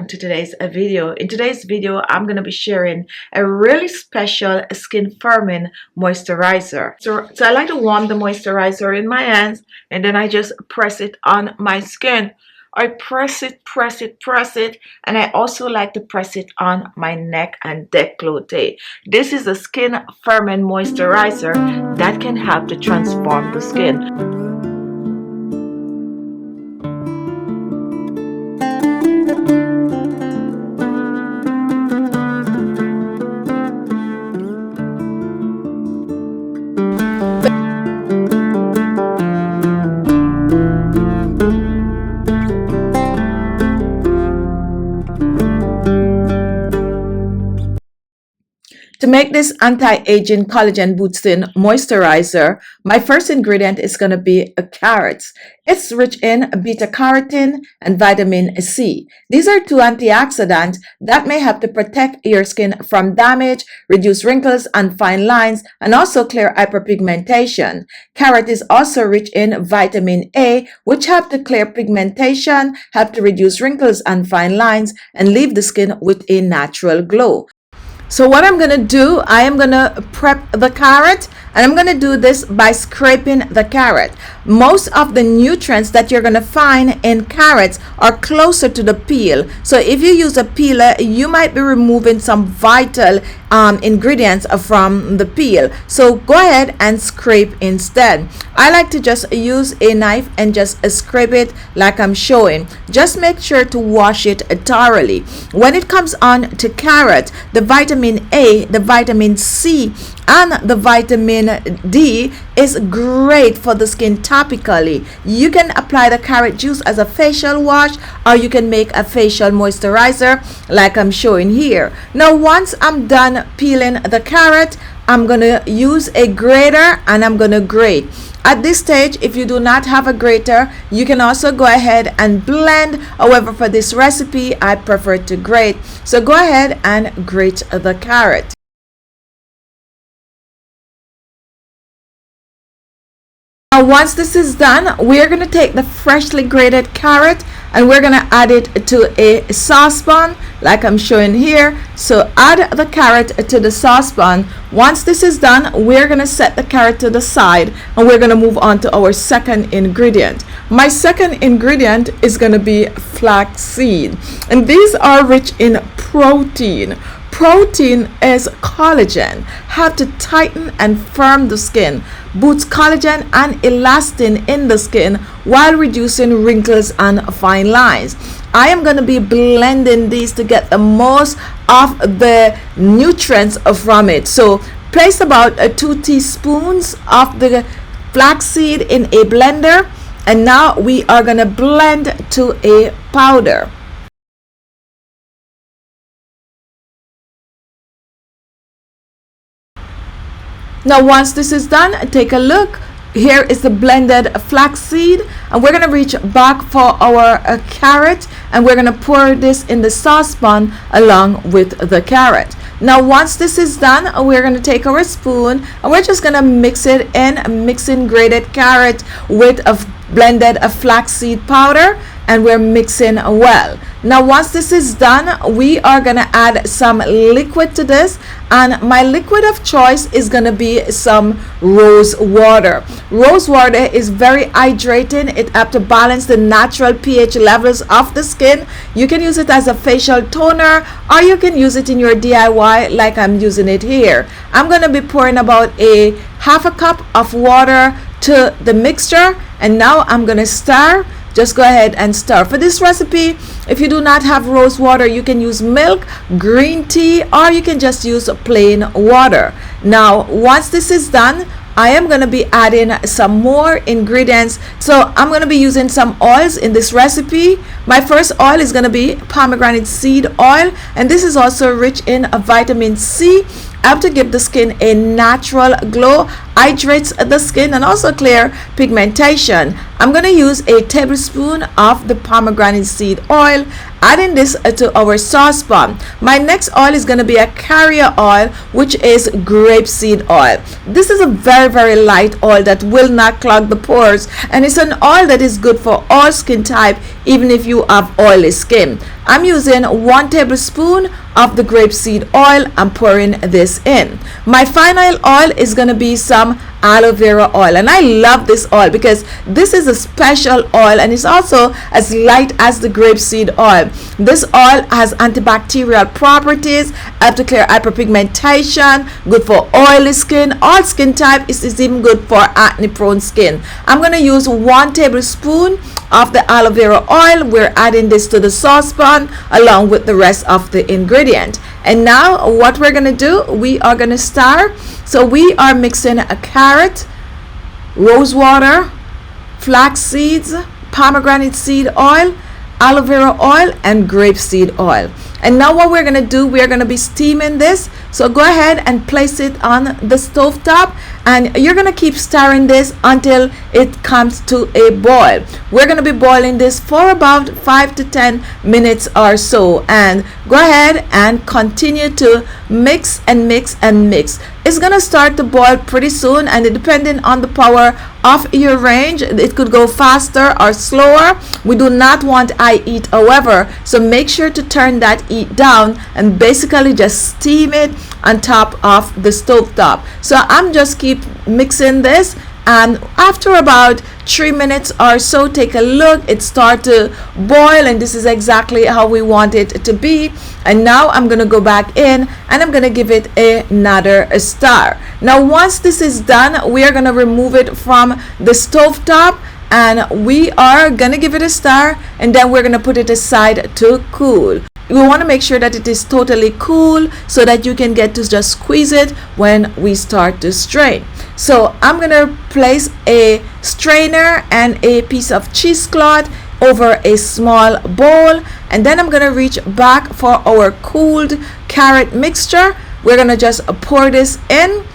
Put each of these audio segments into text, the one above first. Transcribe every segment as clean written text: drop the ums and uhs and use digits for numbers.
welcome to today's video. In today's video, I'm going to be sharing a really special skin firming moisturizer. So I like to warm the moisturizer in my hands and then I just press it on my skin. I press it, and I also like to press it on my neck and décolleté. This is a skin firming moisturizer that can help to transform the skin. To make this anti-aging collagen boosting moisturizer, my first ingredient is going to be carrots. It's rich in beta carotene and vitamin C. These are two antioxidants that may help to protect your skin from damage, reduce wrinkles and fine lines, and also clear hyperpigmentation. Carrot is also rich in vitamin A, which help to clear pigmentation, help to reduce wrinkles and fine lines, and leave the skin with a natural glow. So what I'm going to do, I am going to prep the carrot, and I'm going to do this by scraping the carrot. Most of the nutrients that you're going to find in carrots are closer to the peel. So if you use a peeler, you might be removing some vital ingredients from the peel. So go ahead and scrape instead. I like to just use a knife and just scrape it like I'm showing. Just make sure to wash it thoroughly. When it comes on to carrot, the vitamin A, the vitamin C, and the vitamin D is great for the skin topically. You can apply the carrot juice as a facial wash, or you can make a facial moisturizer like I'm showing here. Now once I'm done peeling the carrot, I'm gonna use a grater and I'm gonna grate. At this stage, if you do not have a grater, you can also go ahead and blend. However, for this recipe, I prefer to grate. So go ahead and grate the carrot. Now once this is done, we're going to take the freshly grated carrot and we're going to add it to a saucepan like I'm showing here. So add the carrot to the saucepan. Once this is done, we're going to set the carrot to the side and we're going to move on to our second ingredient. My second ingredient is going to be flaxseed, and these are rich in protein. Protein is collagen, help to tighten and firm the skin, boosts collagen and elastin in the skin while reducing wrinkles and fine lines. I am going to be blending these to get the most of the nutrients from it. So place about 2 teaspoons of the flaxseed in a blender, and now we are going to blend to a powder. Now once this is done, take a look. Here is the blended flaxseed, and we're going to reach back for our carrot, and we're going to pour this in the saucepan along with the carrot. Now once this is done, we're going to take our spoon and we're just going to mix it in, mixing grated carrot with a blended flaxseed powder, and we're mixing well. Now once this is done, we are going to add some liquid to this, and my liquid of choice is going to be some rose water. Rose water is very hydrating. It helps to balance the natural pH levels of the skin. You can use it as a facial toner, or you can use it in your DIY like I'm using it here. I'm going to be pouring about a half a cup of water to the mixture, and now I'm going to stir. Just go ahead and stir. For this recipe, if you do not have rose water, you can use milk, green tea, or you can just use plain water. Now once this is done, I am going to be adding some more ingredients. So I'm going to be using some oils in this recipe. My first oil is going to be pomegranate seed oil, and this is also rich in vitamin C, help to give the skin a natural glow. hydrates the skin and also clear pigmentation. I'm going to use a tablespoon of the pomegranate seed oil, adding this to our saucepan. My next oil is going to be a carrier oil, which is grapeseed oil. This is a very light oil that will not clog the pores, and it's an oil that is good for all skin type, even if you have oily skin. I'm using 1 tablespoon of the grapeseed oil. I'm pouring this in. My final oil is going to be some aloe vera oil, and I love this oil because this is a special oil and it's also as light as the grapeseed oil. This oil has antibacterial properties, help to clear hyperpigmentation, good for oily skin, all skin type. It is even good for acne prone skin. I'm going to use 1 tablespoon of the aloe vera oil. We're adding this to the saucepan along with the rest of the ingredient. And now what we're going to do, we are going to start. So we are mixing a carrot, rose water, flax seeds, pomegranate seed oil, aloe vera oil, and grapeseed oil. And now what we're going to do, we're going to be steaming this. So go ahead and place it on the stove top, and you're going to keep stirring this until it comes to a boil. We're going to be boiling this for about 5 to 10 minutes or so, and go ahead and continue to mix and mix and mix. It's going to start to boil pretty soon, and depending on the power of your range, it could go faster or slower. We do not want high heat, however, so make sure to turn that heat down and basically just steam it on top of the stove top. So I'm just keep mixing this, and after about 3 minutes or so, take a look, it start to boil, and this is exactly how we want it to be. And now I'm going to go back in and I'm going to give it another stir. Now once this is done, we are going to remove it from the stove top, and we are going to give it a stir, and then we're going to put it aside to cool. We want to make sure that it is totally cool so that you can get to just squeeze it when we start to strain. So I'm going to place a strainer and a piece of cheesecloth over a small bowl, and then I'm going to reach back for our cooled carrot mixture. We're going to just pour this in,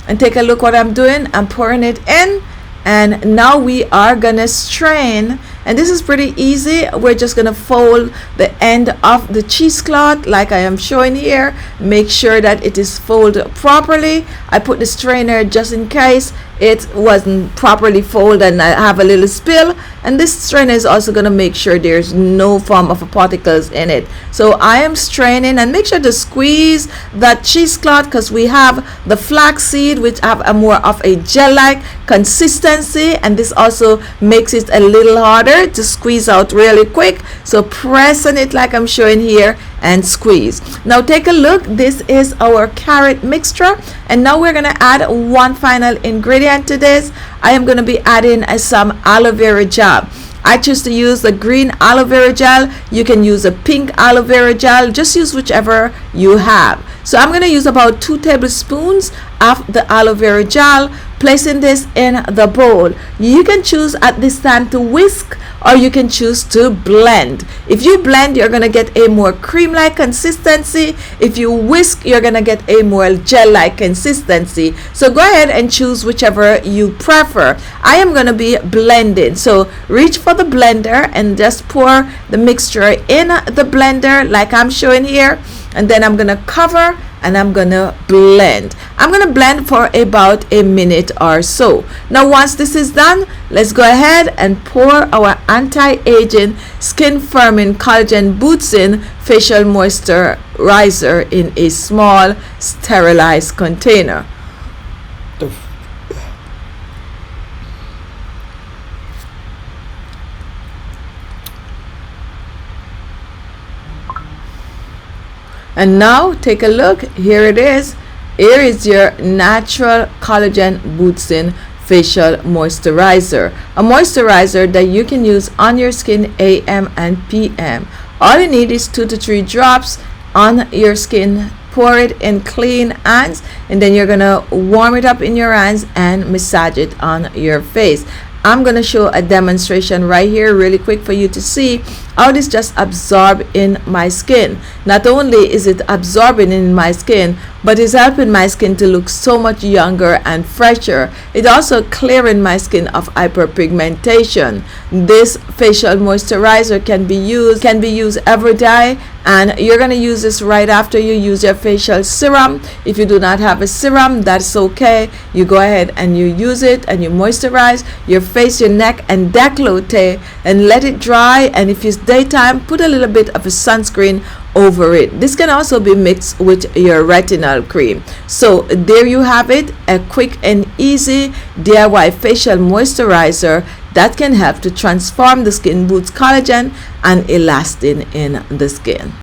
and take a look what I'm doing. I'm pouring it in, and now we are gonna strain, and this is pretty easy. We're just gonna fold the end of the cheesecloth like I am showing here. Make sure that it is folded properly. I put the strainer just in case it wasn't properly folded and I have a little spill, and this strainer is also going to make sure there's no form of particles in it. So I am straining, and make sure to squeeze that cheesecloth because we have the flaxseed which have a more of a gel-like consistency, and this also makes it a little harder to squeeze out really quick. So press on it like I'm showing here and squeeze. Now take a look, this is our carrot mixture, and now we're going to add one final ingredient to this. I am going to be adding some aloe vera gel. I choose to use the green aloe vera gel. You can use a pink aloe vera gel, just use whichever you have. So I'm going to use about 2 tablespoons of the aloe vera gel, placing this in the bowl. You can choose at this time to whisk, or you can choose to blend. If you blend, you're going to get a more cream-like consistency. If you whisk, you're going to get a more gel-like consistency. So go ahead and choose whichever you prefer. I am going to be blending. So reach for the blender and just pour the mixture in the blender like I'm showing here. And then I'm going to cover and I'm going to blend. I'm going to blend for about a minute or so. Now once this is done, let's go ahead and pour our anti-aging skin firming collagen boosting facial moisturizer in a small sterilized container. And now take a look, here it is. Here is your natural collagen boosting facial moisturizer, a moisturizer that you can use on your skin AM and PM. All you need is 2 to 3 drops on your skin. Pour it in clean hands, and then you're gonna warm it up in your hands and massage it on your face. I'm going to show a demonstration right here really quick for you to see how this just absorbs in my skin. Not only is it absorbing in my skin, but it's helping my skin to look so much younger and fresher. It also clearing my skin of hyperpigmentation. This facial moisturizer can be used every day, and you're going to use this right after you use your facial serum. If you do not have a serum, that's okay. You go ahead and you use it and you moisturize your face, your neck and décolleté, and let it dry. And if it's daytime, put a little bit of a sunscreen over it. This can also be mixed with your retinol cream. So there you have it, a quick and easy DIY facial moisturizer that can help to transform the skin, boost collagen and elastin in the skin.